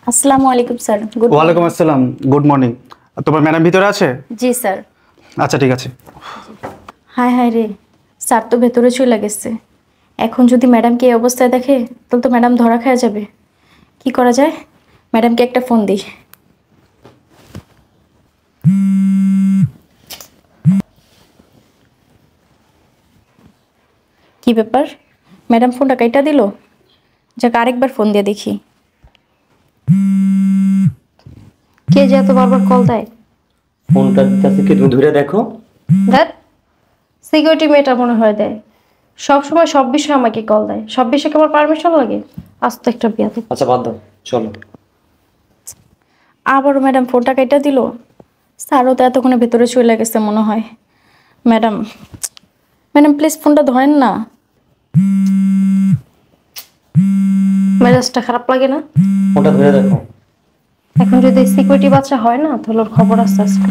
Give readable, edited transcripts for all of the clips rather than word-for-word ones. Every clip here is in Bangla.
আসসালামু আলাইকুম স্যার। ওয়ালাইকুম আসসালাম, গুড মর্নিং। তোমার ম্যাডাম ভিতরে আছে? জি স্যার। আচ্ছা ঠিক আছে। হায় হায় রে, স্যার তো ভেতরে চলে গেছে। এখন যদি ম্যাডামকে এই অবস্থায় দেখে তাহলে তো ম্যাডাম ধরা খেয়ে যাবে। কি করা যায়? ম্যাডামকে একটা ফোন দিই। কি ব্যাপার, ম্যাডাম ফোনটা কাইটা দিল? যাক, আরেকবার ফোন দিয়ে দেখি। কে যে এত বারবার কল দেয়? ফোনটা দিতেছে কি, তুমি ধরে দেখো। দেখ, সিকিউরিটি মেয়েটা মনে হয় দেয়। সব সময় সব বিষয়ে আমাকে কল দেয়। সব বিষয়ে আমার পারমিশন লাগে? আজ তো একটা বিয়াতে। আচ্ছা বাদ দাও, চলো। আবারও ম্যাডাম ফোনটা কেটে দিল। স্যারও তো এতক্ষণে ভেতরে চলে গেছে মনে হয়। ম্যাডাম ম্যাডাম প্লিজ ফোনটা ধরেন না। মেজাজটা খারাপ লাগে না? ফোনটা ধরে দেখো। এখন যদি সিকিউরিটি বাচ্চা হয় না তাহলে ওর খবর আসতে আসবে।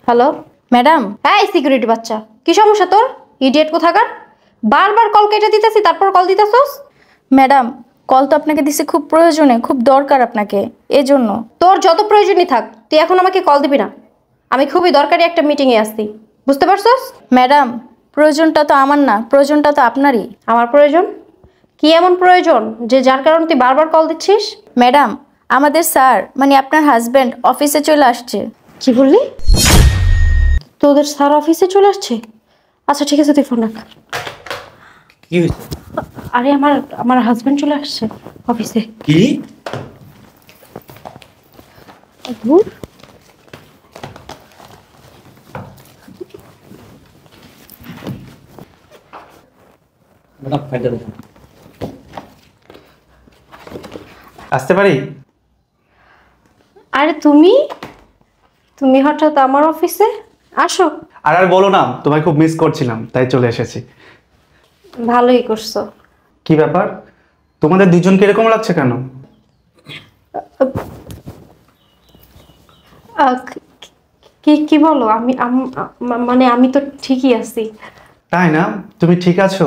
Hello madam. হ্যাঁ, সিকিউরিটি বাচ্চা, কি সমস্যা তোর? ইডিয়েট কোথাকার, বারবার কল কেটে দিতেছি তারপর কল দিতেছস। ম্যাডাম কল তো আপনাকে দিছি খুব প্রয়োজনে, খুব দরকার আপনাকে, এজন্য। তোর যত প্রয়োজনই থাক, তুই এখন আমাকে কল দিবি না। আমি খুবই দরকারি একটা মিটিংয়ে আসছি, বুঝতে পারছস? ম্যাডাম প্রয়োজনটা তো আমার না, প্রয়োজনটা তো আপনারই। আমার প্রয়োজন? কি এমন প্রয়োজন যে যার কারণে তুই বারবার কল দিচ্ছিস? ম্যাডাম আমাদের স্যার মানে আপনার হাজবেন্ড অফিসে চলে আসছে। কি বললি? তোদের স্যার অফিসে চলে আসছে? আচ্ছা ঠিক আছে, তুই ফোন রাখ। কি হয়েছে? আরে আমার আমার হাজবেন্ড চলে আসছে অফিসে। কি? ধুর। ম্যাডাম ফাইলটা দেখো। আসতে পারি? আরে তুমি তুমি হঠাৎ আমার অফিসে আসো? আর আর বলো না, তোমায় খুব মিস করছিলাম তাই চলে এসেছি। ভালোই করছো। কি ব্যাপার, তোমাদের দুজনকে এরকম লাগছে কেন? কি কি বলো? মানে আমি তো ঠিকই আছি। তাই না? তুমি ঠিক আছো?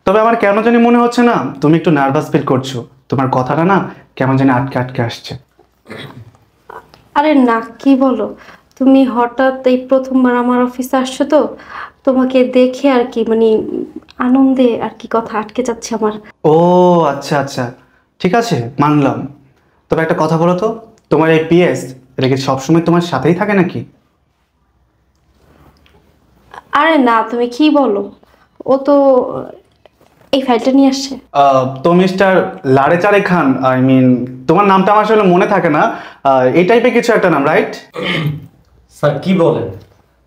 তবে আমার কেন জানি মনে হচ্ছে না তুমি একটু নার্ভাস ফিল করছো। তোমার কথাটা না কেমন জানি আটকে আটকে আসছে। আরে না, কি বলো তুমি? হঠাৎ এই প্রথমবার আমার অফিসে আসছো তো, তোমাকে দেখে আর কি, মানে আনন্দে আর কি কথা আটকে যাচ্ছে আমার। ও আচ্ছা আচ্ছা, ঠিক আছে মানলাম। তবে একটা কথা বলো তো, তোমার এই পিএস এটা কি সবসময় তোমার সাথেই থাকে নাকি? আরে না, তুমি কি বলো, ও তো এই ফাইলটা নিয়ে আসছে। তো মিস্টার লাড়েচাড়ে খান, আই মিন তোমার নামটা আমার আসলে মনে থাকে না। এই টাইপের কিছু একটা নাম, রাইট? স্যার কি বলেন?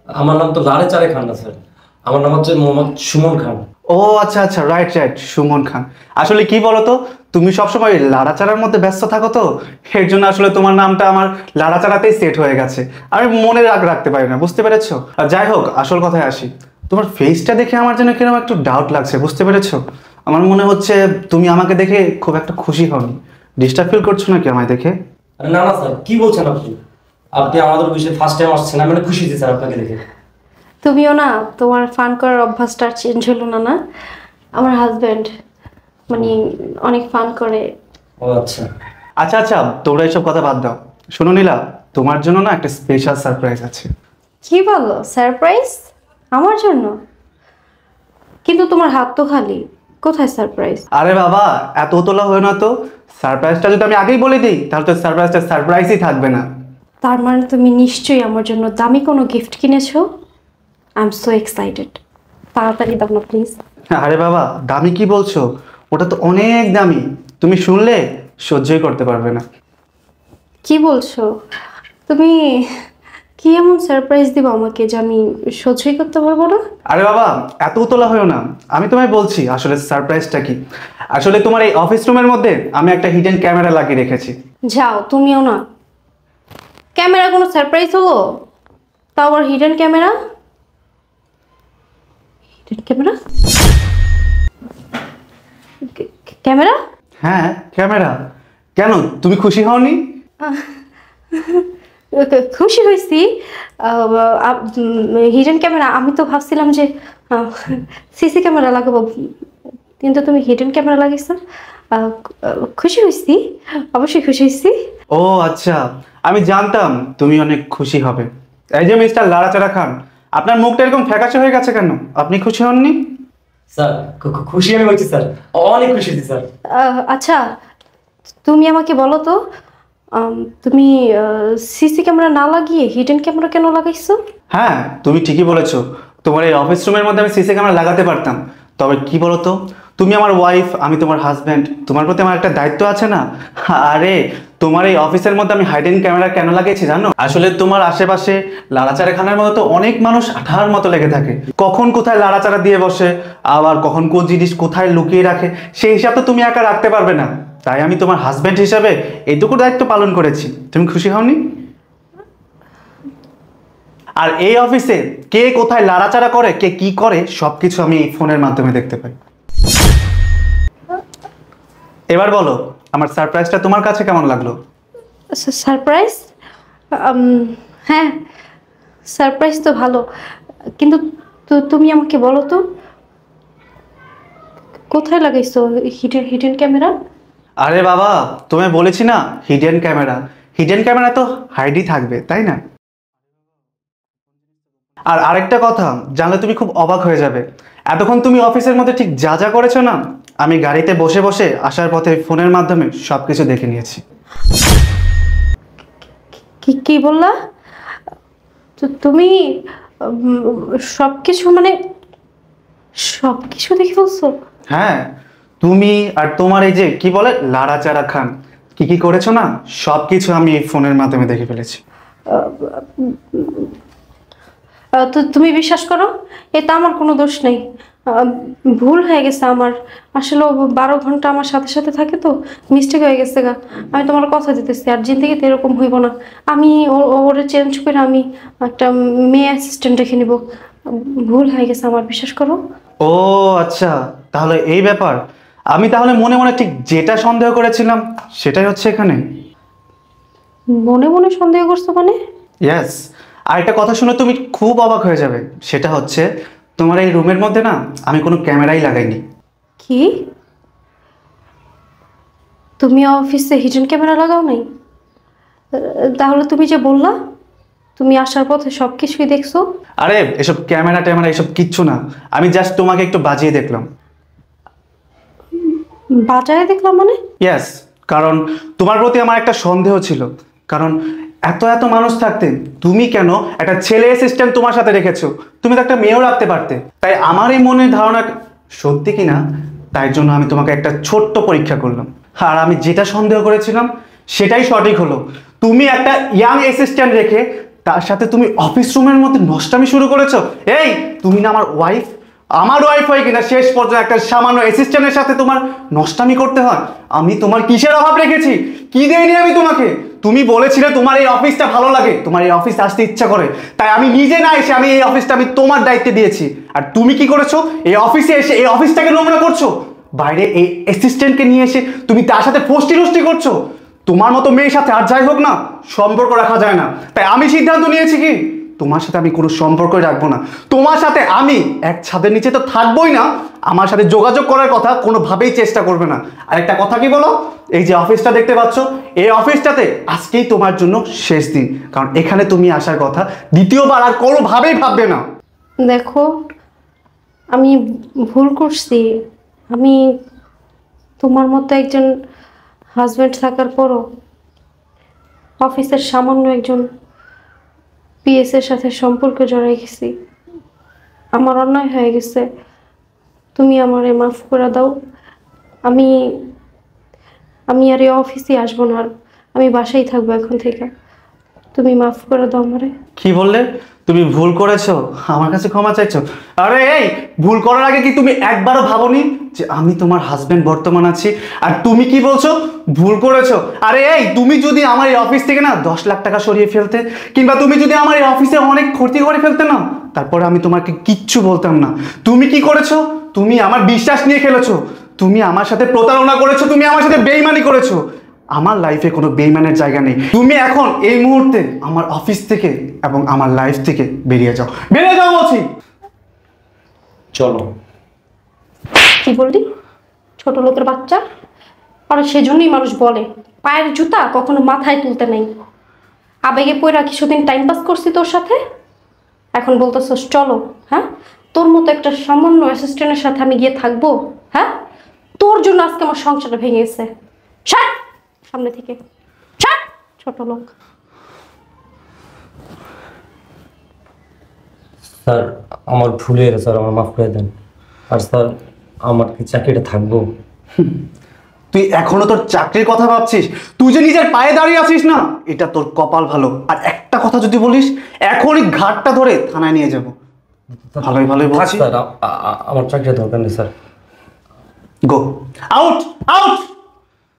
আমার নাম তো লাড়ে চারে খান না স্যার, আমার নাম হচ্ছে মোহাম্মদ সুমন খান। ও আচ্ছা আচ্ছা, রাইট রাইট, সুমন খান। আসলে কি বলো তো, তুমি সবসময় লাড়াচাড়ার মধ্যে ব্যস্ত থাকো তো, এর জন্য আসলে তোমার নামটা আমার লাড়াচাড়াতেই সেট হয়ে গেছে। আমি মনে রাখতে পারি না, বুঝতে পেরেছো? আর যাই হোক, আসল কথায় আসি। তোমার ফেসটা দেখে আমার যেন কিরকম একটু ডাউট লাগছে, বুঝতে পেরেছো? আমার মনে হচ্ছে তুমি আমাকে দেখে খুব একটা খুশি হওনি। ডিস্টার্ব ফিল করছো নাকি আমায় দেখে? আরে না না স্যার, কি বলছেন আপনি? আপনি আমাদের অফিসে ফার্স্ট টাইম আসছেন, আমি মানে খুশি হয়েছি স্যার আপনাকে দেখে। তুমিও না, তোমার ফান করার অভ্যাসটা আর চেঞ্জ হলো না না? আমার হাজবেন্ড মানে অনেক ফান করে। ও আচ্ছা। আচ্ছা আচ্ছা, তোমরা এইসব কথা বাদ দাও। শোনো নীলা, তোমার জন্য না একটা স্পেশাল সারপ্রাইজ আছে। কি বলো? সারপ্রাইজ আমার জন্য? কিন্তু তোমার হাত তো খালি, কোথায় সারপ্রাইজ? আরে বাবা, এত তোলা হয় না তো। সারপ্রাইজটা যদি আমি আগেই বলে দিই তাহলে তো সারপ্রাইজটা সারপ্রাইজই থাকবে না। তার মানে তুমি নিশ্চয়ই আমার জন্য দামি কোনো গিফট কিনেছো। I am so excited. তাড়াতাড়ি দাও না প্লিজ। আরে বাবা, দামি কি বলছো? ওটা তো অনেক দামি, তুমি শুনলে সহ্যই করতে পারবে না। কি বলছো তুমি? কি এমন সারপ্রাইজ দিবা আমাকে যে আমি সহ্যই করতে পারবো না? আরে বাবা, এত তোলা হয়েও না। আমি তোমায় বলছি আসলে সারপ্রাইজটা কি। আসলে তোমার এই অফিস রুমের মধ্যে আমি একটা হিডেন ক্যামেরা লাগিয়ে রেখেছি। যাও, তুমিও না। ক্যামেরা কোনো সারপ্রাইজ হলো? তাও আবার hidden camera? Hidden camera? Camera? হ্যাঁ ক্যামেরা। কেন, তুমি খুশি হওনি? খুশি হয়েছি। হিডেন ক্যামেরা, আমি তো ভাবছিলাম যে সিসি ক্যামেরা লাগাবো, কিন্তু তুমি হিডেন ক্যামেরা লাগিয়েছো। খুশি হয়েছি, অবশ্যই খুশি হয়েছি। ও আচ্ছা, আমি জানতাম তুমি অনেক খুশি হবে। এই যে মিস্টার লাড়াচাড়া খান, আপনার মুখটা এরকম ফ্যাকাশে হয়ে গেছে কেন? আপনি খুশি হননি? স্যার খুশি আমি হয়েছি স্যার, অনেক খুশি হয়েছি স্যার। আচ্ছা, তুমি আমাকে বলো তো, তুমি সিসি ক্যামেরা না লাগিয়ে হিডেন ক্যামেরা কেন লাগাইছো? হ্যাঁ, তুমি ঠিকই বলেছো। তোমার এই অফিস রুমের মধ্যে আমি সিসি ক্যামেরা লাগাতে পারতাম, তবে কি বলতো, তুমি আমার ওয়াইফ, আমি তোমার হাজব্যান্ড, তোমার প্রতি আমার একটা দায়িত্ব আছে না? আরে তোমার এই অফিসের মধ্যে আমি হাইডেন ক্যামেরা কেন লাগিয়েছি জানো? আসলে তোমার আশেপাশে লাড়াচাড়া খানার মতো তো অনেক মানুষ আঠার মতো লেগে থাকে, কখন কোথায় লাড়াচাড়া দিয়ে বসে, আবার কখন কোন জিনিস কোথায় লুকিয়ে রাখে, সেই হিসাব তো তুমি একা রাখতে পারবে না। তাই আমি তোমার হাজব্যান্ড হিসাবে এইটুকু দায়িত্ব পালন করেছি। তুমি খুশি হওনি? আর এই অফিসে কে কোথায় লাড়াচাড়া করে, কে কি করে, সবকিছু আমি এই ফোনের মাধ্যমে দেখতে পাই। এবার বলো, আমার সারপ্রাইজটা তোমার কাছে কেমন লাগলো? সারপ্রাইজ? হ্যাঁ, সারপ্রাইজ তো ভালো, কিন্তু তুমি আমাকে বলো তো, কোথায় লাগাইছো হিডেন হিডেন ক্যামেরা? আরে বাবা, তোমায় বলেছি না, হিডেন ক্যামেরা। হিডেন ক্যামেরা তো হাইডই থাকবে, তাই না? আর আরেকটা কথা জানলে তুমি খুব অবাক হয়ে যাবে। এতক্ষণ তুমি অফিসের মধ্যে ঠিক যা যা করেছো না, আমি গাড়িতে বসে বসে আসার পথে ফোনের মাধ্যমে সবকিছু দেখে নিয়েছি। কি কি বললা? তুমি সবকিছু, মানে সবকিছু দেখে বলছো? হ্যাঁ, তুমি আর তোমার এই যে কি বলে লাড়াচাড়া খান, কি কি করেছো না, সবকিছু আমি এই ফোনের মাধ্যমে দেখে ফেলেছি। তো তুমি বিশ্বাস করো, এটা আমার কোনো দোষ নেই, ভুল হয়ে গেছে আমার। আসলে ও 12 ঘন্টা আমার সাথে সাথে থাকে, তো মিস্টেক হয়ে গেছে গা। আমি তোমার কথা দিতেছি, আর জিন্দেগিতে এরকম হইব না। আমি ওরে চেঞ্জ করে আমি একটা মেয়ে অ্যাসিস্ট্যান্ট রেখে নিব। ভুল হয়ে গেছে আমার, বিশ্বাস করো। ও আচ্ছা, তাহলে এই ব্যাপার। আমি তাহলে মনে মনে ঠিক যেটা সন্দেহ করেছিলাম সেটাই হচ্ছে এখানে। মনে মনে সন্দেহ করছো মানে? ইয়েস। আর একটা কথা শুনে তুমি খুব অবাক হয়ে যাবে, সেটা হচ্ছে তোমার এই রুমের মধ্যে না আমি কোনো ক্যামেরাই লাগাইনি। কি? তুমি অফিসে হিডেন ক্যামেরা লাগাও নাই? তাহলে তুমি যে বললা তুমি আসার পথে সব কিছুই দেখছো? আরে এসব ক্যামেরা ট্যামেরা এসব কিচ্ছু না, আমি জাস্ট তোমাকে একটু বাজিয়ে দেখলাম। বাজারে দেখলাম মানে? ইয়েস, কারণ তোমার প্রতি আমার একটা সন্দেহ ছিল। কারণ এত এত মানুষ থাকতে তুমি কেন একটা ছেলে অ্যাসিস্ট্যান্ট তোমার সাথে রেখেছো? তুমি তো একটা মেয়েও রাখতে পারতে। তাই আমার এই মনের ধারণা সত্যি কি না, তাই জন্য আমি তোমাকে একটা ছোট্ট পরীক্ষা করলাম। আর আমি যেটা সন্দেহ করেছিলাম সেটাই সঠিক হলো। তুমি একটা ইয়াং অ্যাসিস্ট্যান্ট রেখে তার সাথে তুমি অফিস রুমের মধ্যে নষ্টামি শুরু করেছো। এই তুমি না আমার ওয়াইফ? আমার ওয়াইফ হয় কিনা শেষ পর্যন্ত একটা সামান্য অ্যাসিস্ট্যান্টের সাথে তোমার নষ্টামি করতে হয়? আমি তোমার কিসের অভাব রেখেছি? কি দেইনি আমি তোমাকে? তুমি বলেছিলে তোমার এই অফিসটা ভালো লাগে, তোমার এই অফিসে আসতে ইচ্ছা করে, তাই আমি নিজে না এসে আমি এই অফিসটা আমি তোমার দায়িত্বে দিয়েছি। আর তুমি কি করেছো? এই অফিসে এসে এই অফিসটাকে নোংরা করছো, বাইরে এই অ্যাসিস্ট্যান্টকে নিয়ে এসে তুমি তার সাথে ফষ্টি নষ্টি করছো। তোমার মতো মেয়ের সাথে আর যাই হোক না, সম্পর্ক রাখা যায় না। তাই আমি সিদ্ধান্ত নিয়েছি কি, তোমার সাথে আমি কোনো সম্পর্কই রাখবো না। তোমার সাথে আমি এক ছাদের নিচে তো থাকবোই না, আমার সাথে যোগাযোগ করার কথা কোনোভাবেই চেষ্টা করবে না। আর একটা কথা কি বলো, এই যে অফিসটা দেখতে পাচ্ছ, এই অফিসটাতে আজকেই তোমার জন্য শেষ দিন, কারণ এখানে তুমি আসার কথা দ্বিতীয়বার আর কোনোভাবেই ভাববে না। দেখো, আমি ভুল করছি। আমি তোমার মতো একজন হাজব্যান্ড থাকার পরও অফিসের সামান্য একজন পিএসের সাথে সম্পর্ক জড়াই গেছি। আমার অন্যায় হয়ে গেছে, তুমি আমারে মাফ করে দাও। আমি আমি আর এই অফিসে আসবো না, আর আমি বাসায় থাকবো এখন থেকে। তুমি মাফ করে দাও আমারে। কি বললে? তুমি ভুল করেছো, আমার কাছে ক্ষমা চাইছো? আরে এই, ভুল করার আগে কি তুমি একবারও ভাবোনি যে আমি তোমার হাজবেন্ড বর্তমান আছি? আর তুমি কি বলছো ভুল করেছো? আরে এই, তুমি যদি আমার এই অফিস থেকে না 10 লাখ টাকা সরিয়ে ফেলতে, কিংবা তুমি যদি আমার এই অফিসে অনেক ক্ষতি করে ফেলতে না, তারপরে আমি তোমাকে কিচ্ছু বলতাম না। তুমি কি করেছো? তুমি আমার বিশ্বাস নিয়ে খেলেছো, তুমি আমার সাথে প্রতারণা করেছো, তুমি আমার সাথে বেইমানি করেছো। আমার লাইফে কোনো বেইমানের জায়গা নেই। তুমি এখন এই মুহূর্তে আমার অফিস থেকে এবং আমার লাইফ থেকে বেরিয়ে যাও, বেরিয়ে যাও বলছি। চলো। কি বললি? ছোট লোকের বাচ্চা, আর সেজন্যই মানুষ বলে পায়ের জুতা কখনো মাথায় তুলতে নেই। আবেগে পয়রা কিছুদিন টাইম পাস করছি তোর সাথে, এখন বলতেছস চলো। হ্যাঁ, তোর মতো একটা সামান্য অ্যাসিস্ট্যান্টের সাথে আমি গিয়ে থাকবো? হ্যাঁ, তোর জন্য আজকে আমার সংসারটা ভেঙে গেছে। ছাড় সামনে থেকে, ছাড় ছোট লোক। স্যার আমার ভুল হয়ে গেছে স্যার, আমার মাফ করে দেন। আর স্যার আমার কি চাকরিটা থাকবো? তুই এখনো তোর চাকরির কথা ভাবছিস? তুই যে নিজের পায়ে দাঁড়িয়ে আছিস না, এটা তোর কপাল ভালো। আর একটা কথা যদি বলিস, এখনই ঘাটটা ধরে থানায় নিয়ে যাব। ভালোই ভালোই বলছি। স্যার আমার চাকরির দরকার নেই স্যার। Go out out.